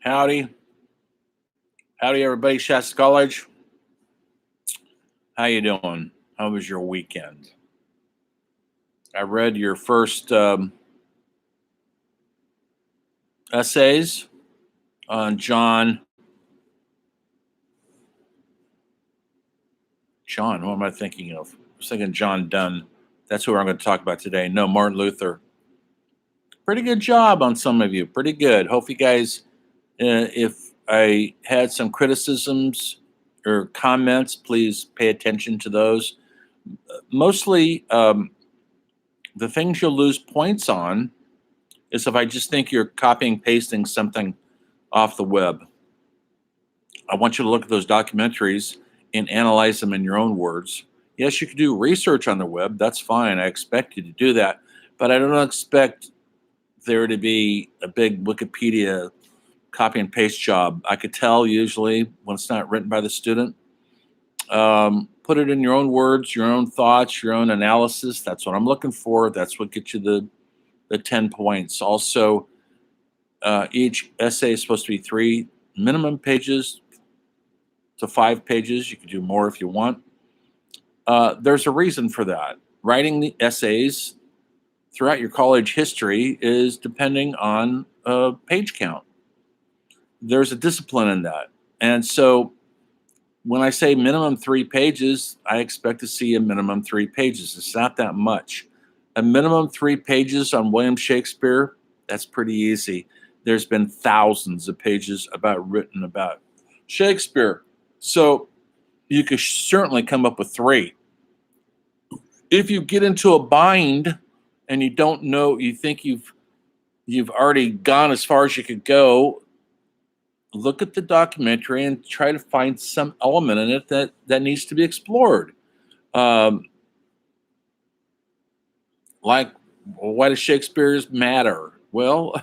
Howdy. Howdy, everybody. Shasta College. How you doing? How was your weekend? I read your first essays on John. What am I thinking of? I was thinking John Donne. That's who I'm going to talk about today. No, Martin Luther. Pretty good job on some of you. Pretty good. Hope you guys, if I had some criticisms or comments, please pay attention to those. Mostly, the things you'll lose points on is if I just think you're copying pasting something off the web. I want you to look at those documentaries and analyze them in your own words. Yes, you can do research on the web. That's fine. I expect you to do that. But I don't expect there to be a big Wikipedia copy and paste job. I could tell usually when it's not written by the student. Put it in your own words, your own thoughts, your own analysis. That's what I'm looking for. That's what gets you the 10 points. Also, each essay is supposed to be 3 minimum pages to 5 pages. You can do more if you want. There's a reason for that. Writing the essays throughout your college history is depending on page count. There's a discipline in that. And so when I say minimum 3 pages, I expect to see a minimum 3 pages. It's not that much. A minimum 3 pages on William Shakespeare, that's pretty easy. There's been thousands of pages written about Shakespeare. So you could certainly come up with 3. If you get into a bind and you don't know, you think you've already gone as far as you could go, look at the documentary and try to find some element in it that needs to be explored. Like, why does Shakespeare matter? Well,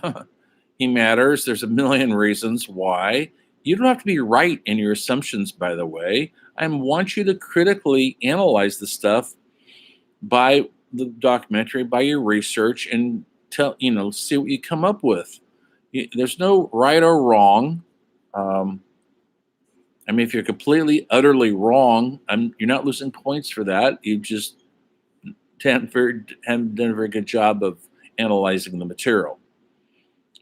he matters. There's a million reasons why. You don't have to be right in your assumptions, by the way. I want you to critically analyze the stuff by the documentary, by your research, and see what you come up with. There's no right or wrong. If you're completely, utterly wrong, you're not losing points for that. You just haven't done a very good job of analyzing the material.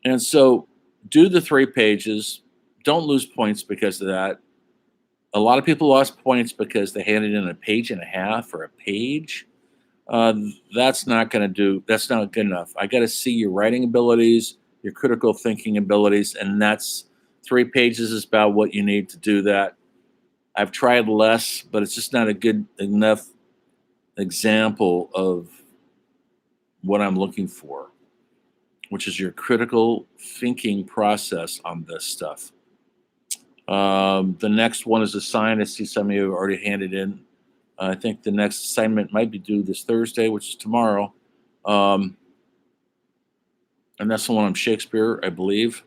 And so do the 3 pages. Don't lose points because of that. A lot of people lost points because they handed in a page and a half or a page. That's not good enough. I got to see your writing abilities, your critical thinking abilities, and that's 3 pages is about what you need to do that. I've tried less, but it's just not a good enough example of what I'm looking for, which is your critical thinking process on this stuff. The next one is assigned. I see some of you have already handed in. I think the next assignment might be due this Thursday, which is tomorrow. And that's the one on Shakespeare, I believe.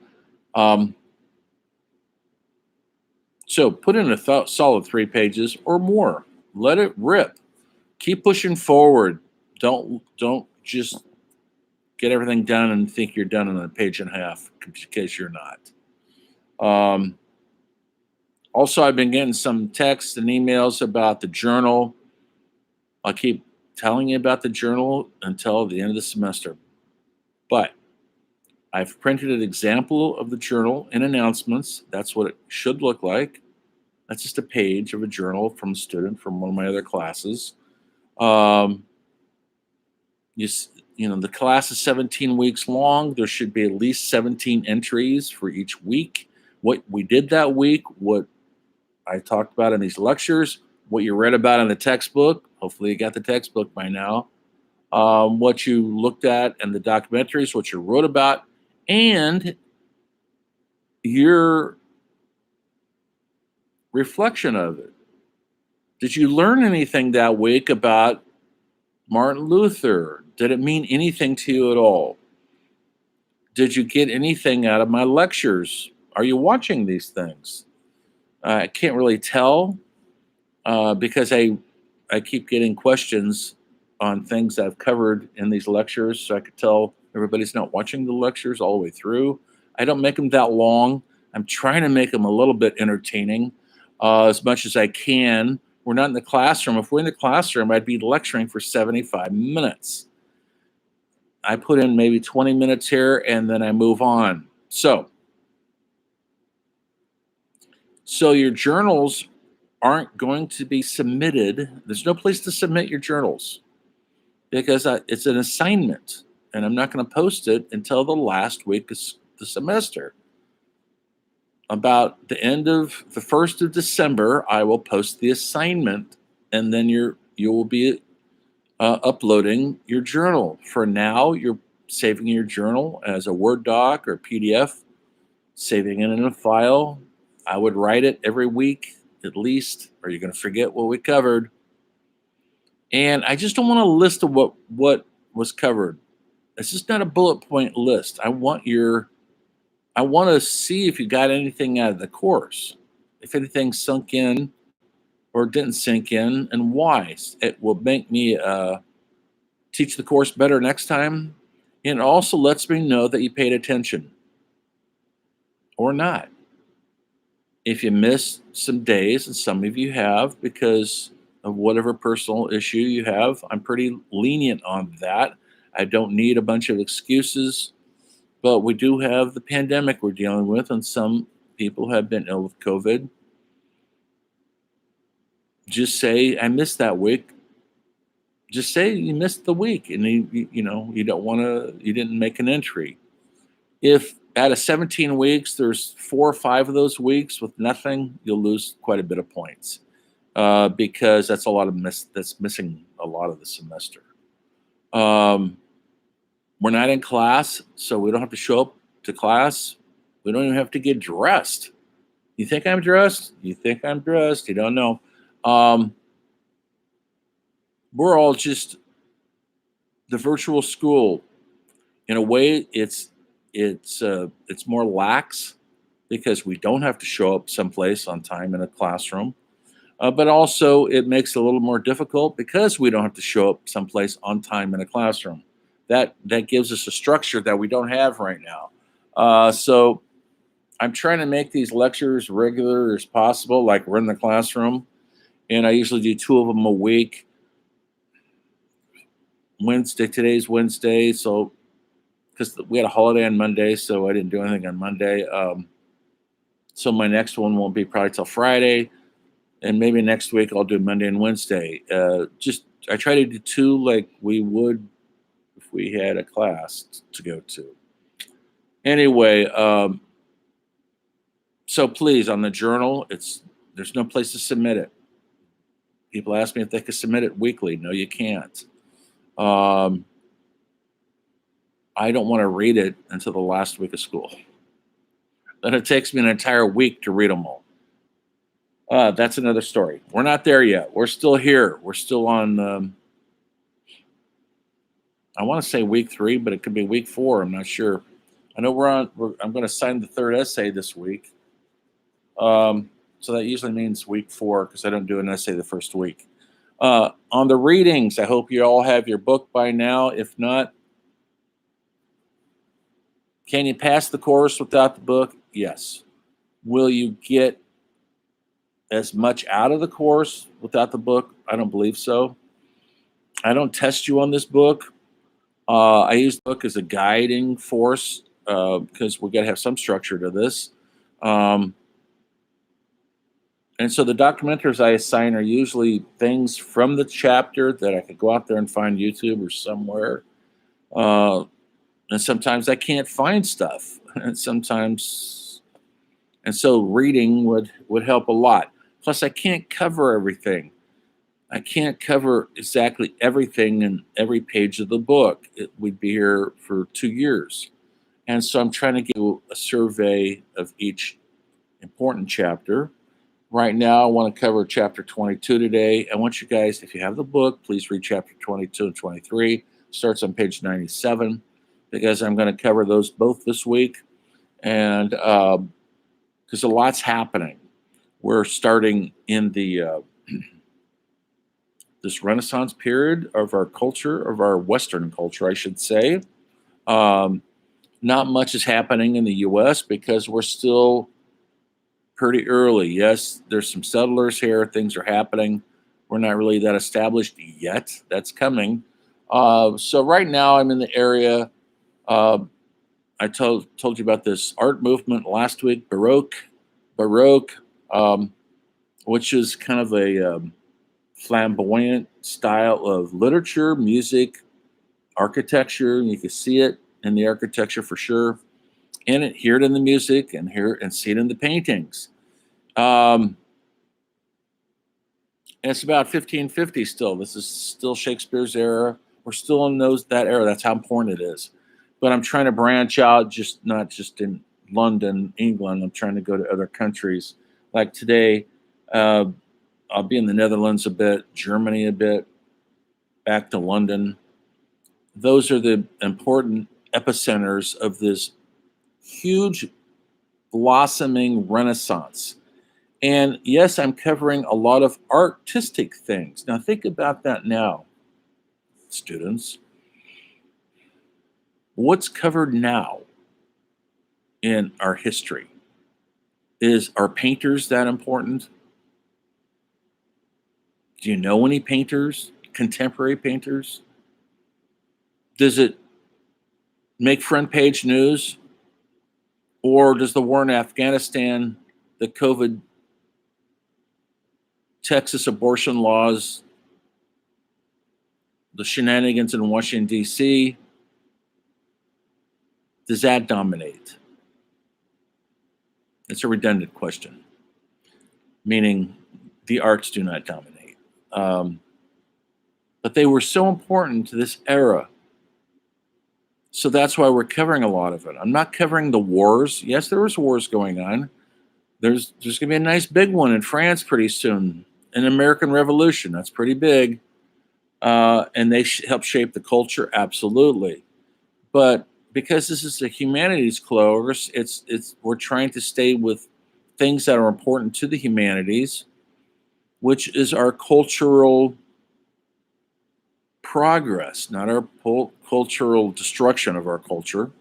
So put in a solid 3 pages or more. Let it rip. Keep pushing forward. Don't just get everything done and think you're done in a page and a half, because you're not. Also, I've been getting some texts and emails about the journal. I'll keep telling you about the journal until the end of the semester. But I've printed an example of the journal in announcements. That's what it should look like. That's just a page of a journal from a student from one of my other classes. The class is 17 weeks long. There should be at least 17 entries for each week. What we did that week, what I talked about in these lectures, what you read about in the textbook. Hopefully you got the textbook by now. What you looked at in the documentaries, what you wrote about, and your reflection of it. Did you learn anything that week about Martin Luther? Did it mean anything to you at all? Did you get anything out of my lectures? Are you watching these things? I can't really tell because I keep getting questions on things I've covered in these lectures, so I could tell everybody's not watching the lectures all the way through. I don't make them that long. I'm trying to make them a little bit entertaining as much as I can. We're not in the classroom. If we're in the classroom, I'd be lecturing for 75 minutes. I put in maybe 20 minutes here and then I move on. So your journals aren't going to be submitted. There's no place to submit your journals because it's an assignment and I'm not going to post it until the last week of the semester. About the end of the 1st of December, I will post the assignment and then you will be uploading your journal. For now, you're saving your journal as a Word doc or PDF, saving it in a file. I would write it every week at least, or you're going to forget what we covered. And I just don't want a list of what was covered. It's just not a bullet point list. I want to see if you got anything out of the course, if anything sunk in or didn't sink in, and why. It will make me teach the course better next time. And it also lets me know that you paid attention or not. If you missed some days, and some of you have because of whatever personal issue you have, I'm pretty lenient on that. I don't need a bunch of excuses, but we do have the pandemic we're dealing with, and some people have been ill with COVID. Just say, I missed that week. Just say you missed the week and you don't want to, you didn't make an entry. If out of 17 weeks, there's 4 or 5 of those weeks with nothing, you'll lose quite a bit of points because that's a lot of that's missing a lot of the semester. We're not in class, so we don't have to show up to class. We don't even have to get dressed. You think I'm dressed? You think I'm dressed? You don't know. We're all just the virtual school. In a way, it's more lax because we don't have to show up someplace on time in a classroom. But also, it makes it a little more difficult because we don't have to show up someplace on time in a classroom. That gives us a structure that we don't have right now. So I'm trying to make these lectures regular as possible, like we're in the classroom. And I usually do 2 of them a week. Today's Wednesday, so because we had a holiday on Monday, so I didn't do anything on Monday. So my next one won't be probably till Friday, and maybe next week I'll do Monday and Wednesday. I try to do 2 like we would if we had a class to go to. Anyway, so please, on the journal, there's no place to submit it. People ask me if they can submit it weekly. No, you can't. I don't want to read it until the last week of school. Then it takes me an entire week to read them all. That's another story. We're not there yet. We're still here. We're still on, I want to say week 3, but it could be week 4. I'm not sure. I know I'm going to sign the 3rd essay this week. So that usually means week 4 because I don't do an essay the first week. On the readings, I hope you all have your book by now. If not, can you pass the course without the book? Yes. Will you get as much out of the course without the book? I don't believe so. I don't test you on this book. I use the book as a guiding force because we've got to have some structure to this. And so the documentaries I assign are usually things from the chapter that I could go out there and find YouTube or somewhere. And sometimes I can't find stuff. And so reading would help a lot. Plus, I can't cover everything. I can't cover exactly everything in every page of the book. We'd be here for 2 years. And so I'm trying to give a survey of each important chapter. Right now, I want to cover chapter 22 today. I want you guys, if you have the book, please read chapter 22 and 23. Starts on page 97 because I'm going to cover those both this week. And because a lot's happening. We're starting in the this Renaissance period of our culture, of our Western culture, I should say. Not much is happening in the U.S. because we're still pretty early. Yes, there's some settlers here. Things are happening. We're not really that established yet. That's coming. So right now I'm in the area. Uh, I told you about this art movement last week, Baroque, um, which is kind of a flamboyant style of literature, music, architecture. And you can see it in the architecture for sure, and hear it in the music, and see it in the paintings. Um, and it's about 1550 still. This is still Shakespeare's era. We're still in that era. That's how important it is. But I'm trying to branch out, just not just in London, England. I'm trying to go to other countries. Like today, uh, I'll be in the Netherlands a bit, Germany a bit, back to London. Those are the important epicenters of this huge blossoming renaissance. And yes, I'm covering a lot of artistic things. Now, think about that now, students. What's covered now in our history? Are painters that important? Do you know any painters, contemporary painters? Does it make front page news? Or does the war in Afghanistan, the COVID, Texas abortion laws, the shenanigans in Washington, D.C., does that dominate? It's a redundant question, meaning the arts do not dominate. But they were so important to this era. So that's why we're covering a lot of it. I'm not covering the wars. Yes, there was wars going on. There's going to be a nice big one in France pretty soon, an American Revolution. That's pretty big. And they help shape the culture, absolutely. But because this is a humanities course, we're trying to stay with things that are important to the humanities, which is our cultural progress, not our cultural destruction of our culture,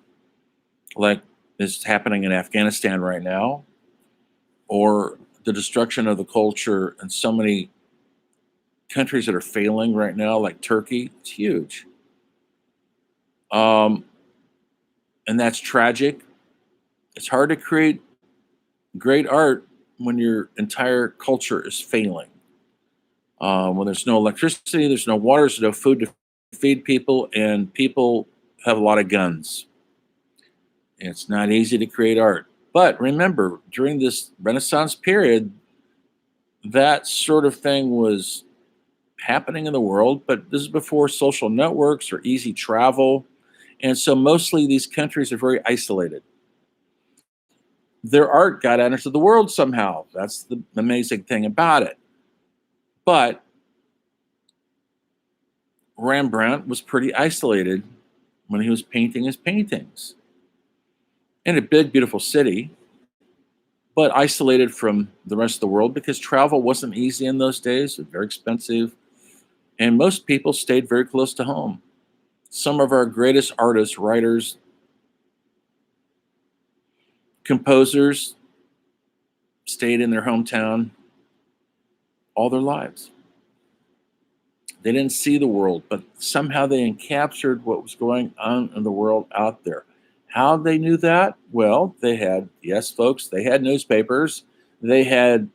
like is happening in Afghanistan right now, or the destruction of the culture in so many countries that are failing right now, like Turkey. It's huge. And that's tragic. It's hard to create great art when your entire culture is failing. When there's no electricity, there's no water, there's no food to feed people, and people have a lot of guns. It's not easy to create art. But remember, during this Renaissance period, that sort of thing was happening in the world, but this is before social networks or easy travel. And so mostly these countries are very isolated. Their art got out into the world somehow. That's the amazing thing about it. But Rembrandt was pretty isolated when he was painting his paintings in a big, beautiful city, but isolated from the rest of the world because travel wasn't easy in those days. It was very expensive. And most people stayed very close to home. Some of our greatest artists, writers, composers stayed in their hometown all their lives. They didn't see the world, but somehow they encaptured what was going on in the world out there. How they knew that? Well, they had, yes, folks, they had newspapers. They had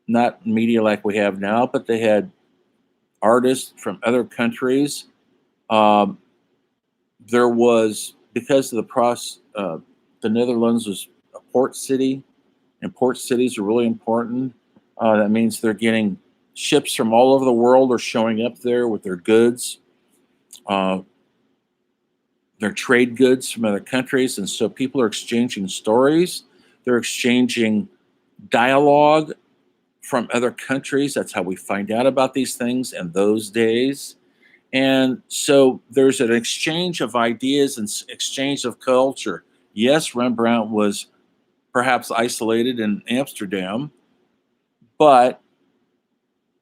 not media like we have now, but they had artists from other countries. Um, there was, because of the Netherlands was a port city, and port cities are really important. That means they're getting ships from all over the world are showing up there with their goods, uh, their trade goods from other countries. And so people are exchanging stories, they're exchanging dialogue from other countries. That's how we find out about these things in those days. And so there's an exchange of ideas and exchange of culture. Yes, Rembrandt was perhaps isolated in Amsterdam, but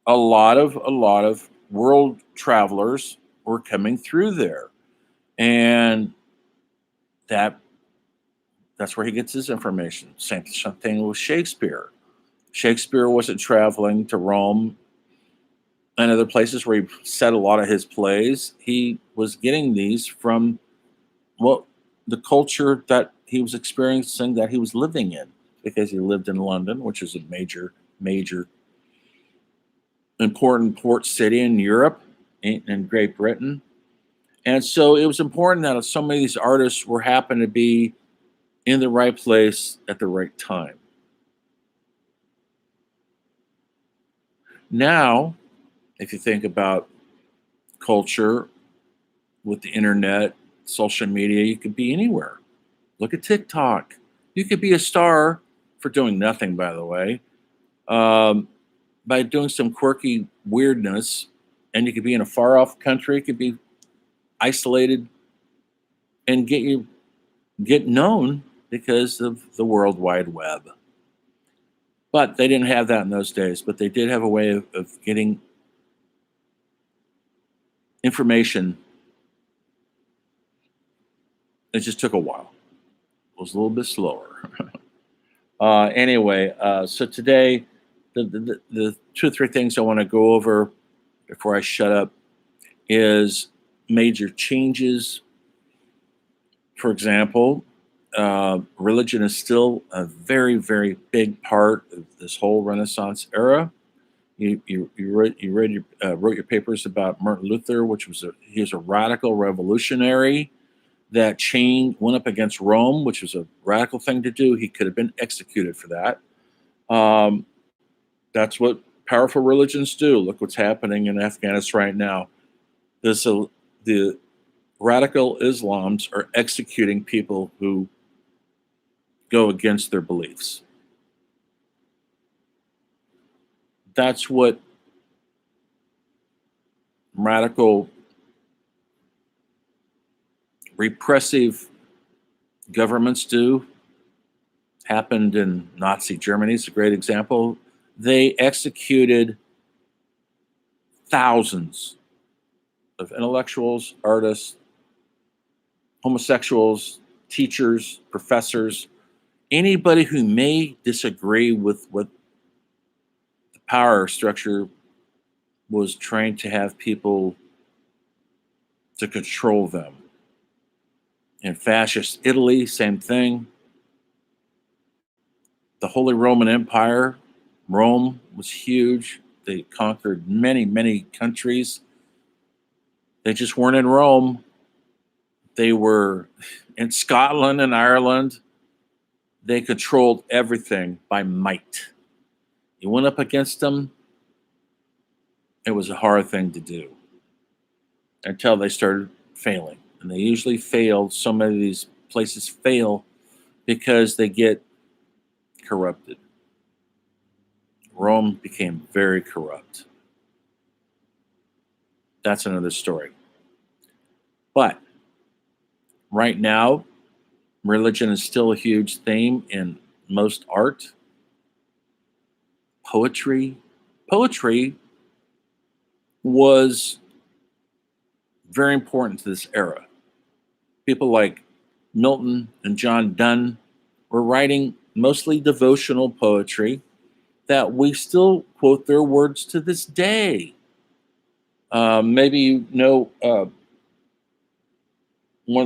a lot of world travelers were coming through there, and that That's where he gets his information. Same thing with Shakespeare. Shakespeare wasn't traveling to Rome and other places where he said a lot of his plays. He was getting these from what the culture that he was experiencing, that he was living in, because he lived in London, which is a major important port city in Europe and Great Britain. And so it was important that so many of these artists were happened to be in the right place at the right time. Now, if you think about culture with the internet, social media, you could be anywhere. Look at TikTok. You could be a star for doing nothing, by the way, by doing some quirky weirdness, and you could be in a far off country, you could be isolated and get known because of the World Wide Web. But they didn't have that in those days, but they did have a way of getting information. It just took a while. It was a little bit slower. Anyway, so today, the two or three things I want to go over before I shut up is major changes. For example, religion is still a very, very big part of this whole Renaissance era. You wrote your papers about Martin Luther, which was he was a radical revolutionary that went up against Rome, which was a radical thing to do. He could have been executed for that. That's what powerful religions do. Look what's happening in Afghanistan right now. The radical Islams are executing people who go against their beliefs. That's what radical, repressive governments do. Happened in Nazi Germany. It's a great example. They executed thousands of intellectuals, artists, homosexuals, teachers, professors, anybody who may disagree with what the power structure was trying to have people to control them. In fascist Italy, same thing. The Holy Roman Empire, Rome was huge. They conquered many, many countries. They just weren't in Rome. They were in Scotland and Ireland. They controlled everything by might. You went up against them, it was a hard thing to do until they started failing. And they usually failed. So many of these places fail because they get corrupted. Rome became very corrupt. That's another story. But right now, religion is still a huge theme in most art. Poetry. Poetry was very important to this era. People like Milton and John Donne were writing mostly devotional poetry that we still quote their words to this day. Maybe you know one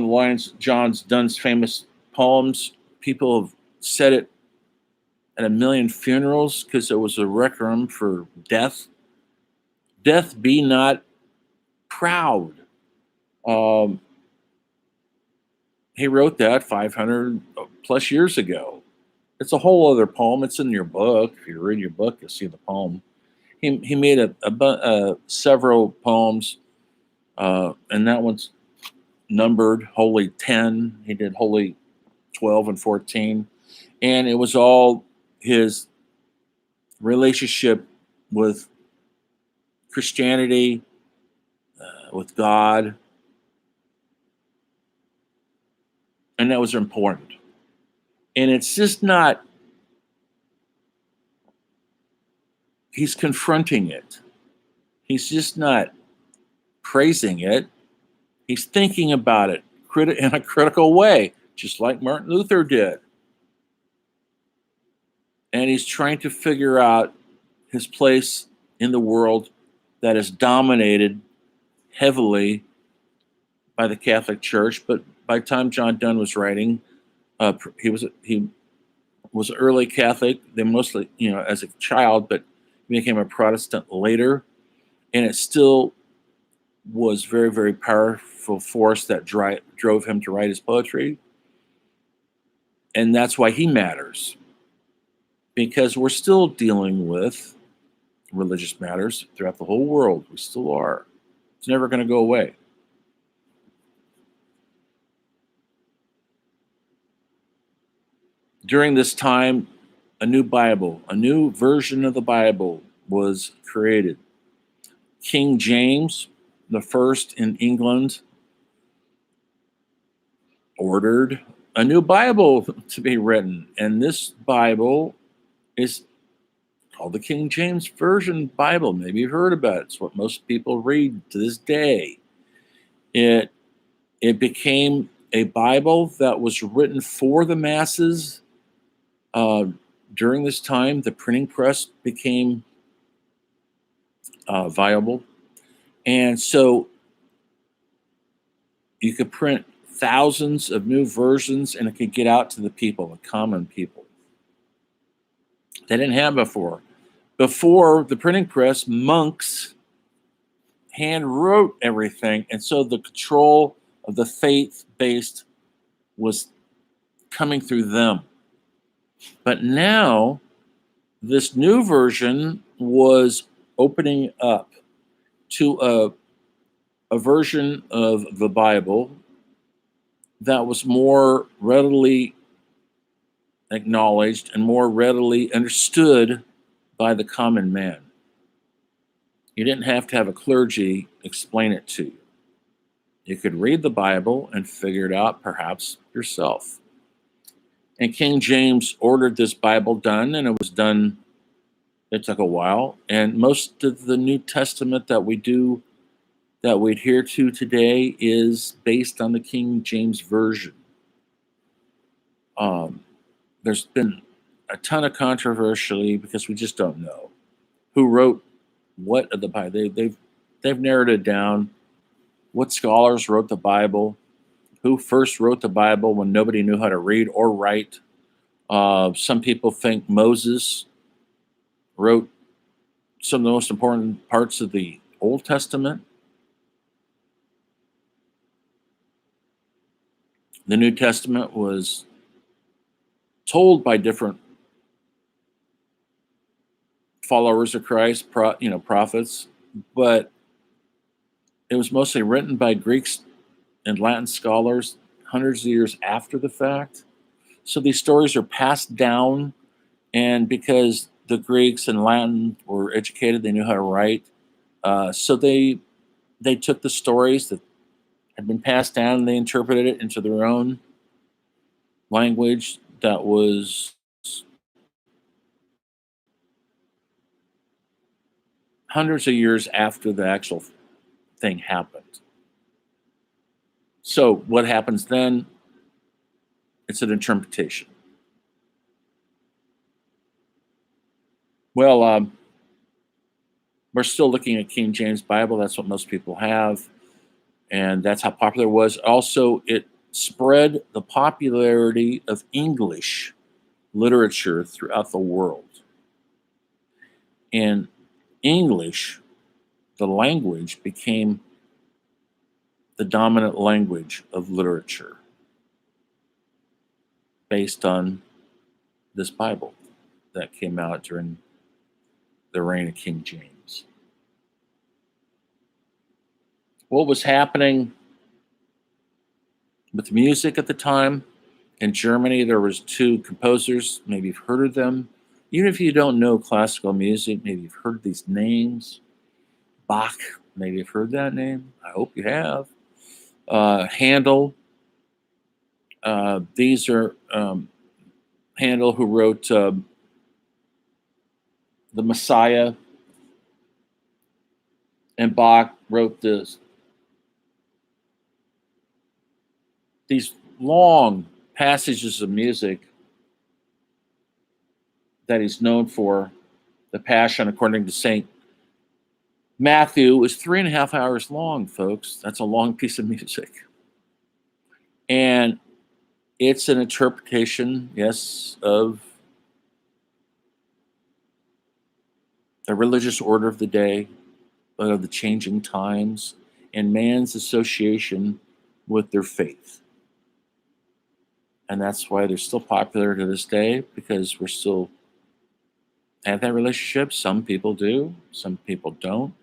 of the lines, John Donne's famous poems. People have said it at a million funerals because it was a requiem for death. Death be not proud. He wrote that 500 plus years ago. It's a whole other poem. It's in your book. If you read your book, you'll see the poem. He made several poems, and that one's numbered Holy 10. He did Holy 12 and 14. And it was all his relationship with Christianity, with God. And that was important. And it's just not, he's confronting it. He's just not praising it. He's thinking about it in a critical way. just like Martin Luther did. And he's trying to figure out his place in the world that is dominated heavily by the Catholic Church. But by the time John Donne was writing, he was early Catholic. They mostly, as a child, but he became a Protestant later, and it still was very, very powerful force that drove him to write his poetry. And that's why he matters, because we're still dealing with religious matters throughout the whole world. We still are. It's never going to go away. During this time, a new Bible, a new version of the Bible was created. King James, the first in England, ordered a new Bible to be written. And this Bible is called the King James Version Bible. Maybe you've heard about it. It's what most people read to this day. It became a Bible that was written for the masses. During this time, the printing press became viable. And so you could print thousands of new versions and it could get out to the people, the common people. They didn't have before. Before the printing press, monks hand wrote everything. And so the control of the faith-based was coming through them. But now this new version was opening up to a version of the Bible that was more readily acknowledged and more readily understood by the common man. You didn't have to have a clergy explain it to you. You could read the Bible and figure it out perhaps yourself. And King James ordered this Bible done, and it was done. It took a while. And most of the New Testament that we adhere to today is based on the King James Version. There's been a ton of controversy because we just don't know who wrote what of the Bible. They've narrowed it down. What scholars wrote the Bible? Who first wrote the Bible when nobody knew how to read or write? Some people think Moses wrote some of the most important parts of the Old Testament. The New Testament was told by different followers of Christ, prophets, but it was mostly written by Greeks and Latin scholars hundreds of years after the fact. So these stories are passed down, and because the Greeks and Latin were educated, they knew how to write. So they took the stories that had been passed down and they interpreted it into their own language that was hundreds of years after the actual thing happened. So what happens then? It's an interpretation. Well, we're still looking at King James Bible. That's what most people have, and that's how popular it was. Also, it spread the popularity of English literature throughout the world. And English, the language, became the dominant language of literature based on this Bible that came out during the reign of King James. What was happening with music at the time? In Germany, there was two composers. Maybe you've heard of them. Even if you don't know classical music, maybe you've heard these names. Bach, maybe you've heard that name. I hope you have. Handel. These are Handel, who wrote The Messiah, and Bach wrote these long passages of music that he's known for, the Passion, according to St. Matthew, is 3.5 hours long, folks. That's a long piece of music. And it's an interpretation, yes, of the religious order of the day, of the changing times, and man's association with their faith. And that's why they're still popular to this day, because we're still have that relationship. Some people do, some people don't.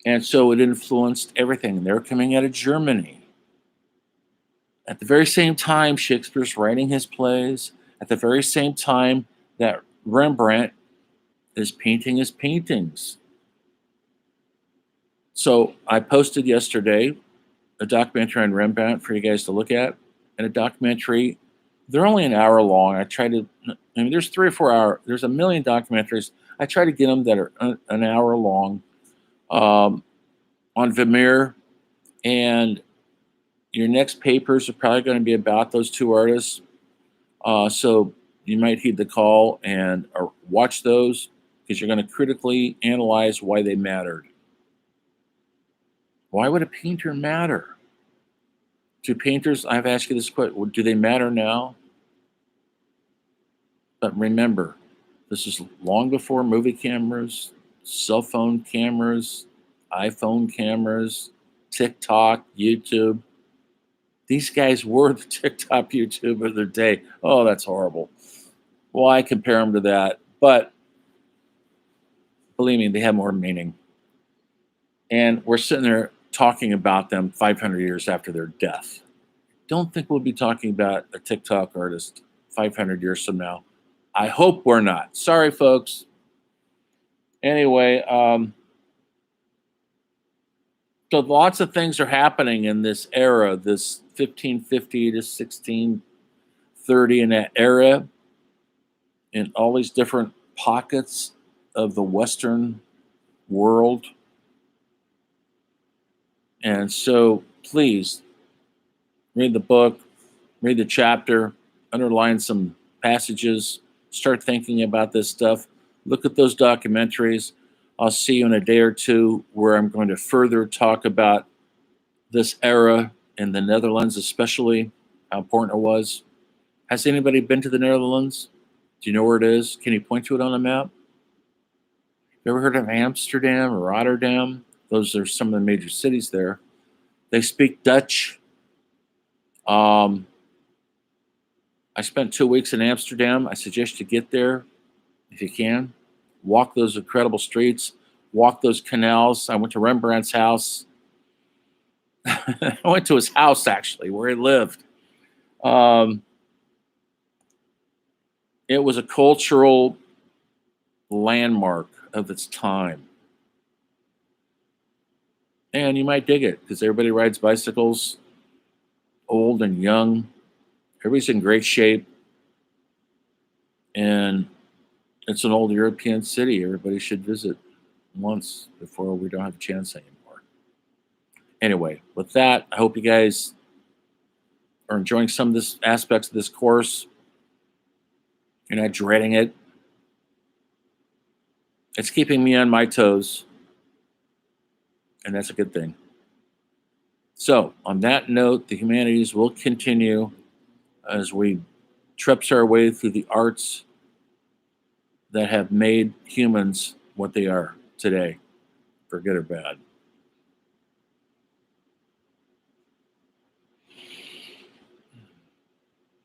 And so it influenced everything. They're coming out of Germany. At the very same time Shakespeare's writing his plays, at the very same time that Rembrandt is painting his paintings. So I posted yesterday a documentary on Rembrandt for you guys to look at, and a documentary. They're only an hour long. There's 3 or 4 hours. There's a million documentaries. I try to get them that are an hour long on Vimeo, and your next papers are probably going to be about those 2 artists. So you might heed the call and watch those, because you're going to critically analyze why they mattered. Why would a painter matter? Do painters, I've asked you this question, do they matter now? But remember, this is long before movie cameras, cell phone cameras, iPhone cameras, TikTok, YouTube. These guys were the TikTok, YouTube of their day. Oh, that's horrible. Well, I compare them to that. But believe me, they have more meaning. And we're sitting there talking about them 500 years after their death. Don't think we'll be talking about a TikTok artist 500 years from now. I hope we're not. Sorry, folks. Anyway, so lots of things are happening in this era, this 1550 to 1630, in that era, in all these different pockets of the Western world. And so please read the book, read the chapter, underline some passages, start thinking about this stuff. Look at those documentaries. I'll see you in a day or two where I'm going to further talk about this era in the Netherlands, especially how important it was. Has anybody been to the Netherlands? Do you know where it is? Can you point to it on a map? You ever heard of Amsterdam or Rotterdam? Those are some of the major cities there. They speak Dutch. I spent 2 weeks in Amsterdam. I suggest you get there if you can. Walk those incredible streets. Walk those canals. I went to Rembrandt's house. I went to his house, actually, where he lived. It was a cultural landmark of its time. And you might dig it, because everybody rides bicycles, old and young. Everybody's in great shape. And it's an old European city everybody should visit once before we don't have a chance anymore. Anyway, with that, I hope you guys are enjoying some of this aspects of this course. You're not dreading it. It's keeping me on my toes, and that's a good thing. So, on that note, the humanities will continue as we trips our way through the arts that have made humans what they are today, for good or bad.